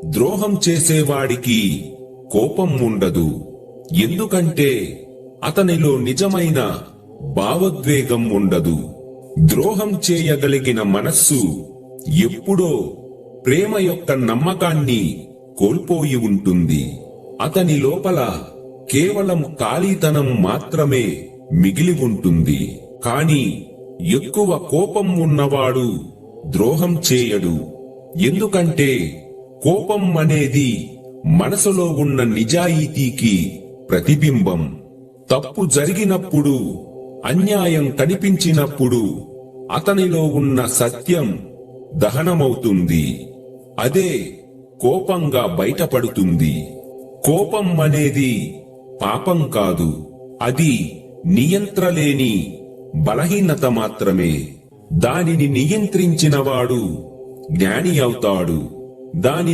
ద్రోహం చేసేవాడికి కోపం ఉండదు. ఎందుకంటే అతనిలో నిజమైన భావోద్వేగం ఉండదు. ద్రోహం చేయగలిగిన మనస్సు ఎప్పుడో ప్రేమ యొక్క నమ్మకాన్ని కోల్పోయి ఉంటుంది. అతని లోపల కేవలం ఖాళీతనం మాత్రమే మిగిలి ఉంటుంది. కాని ఎక్కువ కోపం ఉన్నవాడు ద్రోహం చేయడు. ఎందుకంటే కోపం అనేది మనసులో ఉన్న నిజాయితీకి ప్రతిబింబం. తప్పు జరిగినప్పుడు, అన్యాయం కనిపించినప్పుడు అతనిలో ఉన్న సత్యం దహనమవుతుంది. అదే కోపంగా బయటపడుతుంది. కోపం అనేది పాపం కాదు, అది నియంత్రలేని బలహీనత మాత్రమే. దానిని నియంత్రించినవాడు జ్ఞాని అవుతాడు. దాని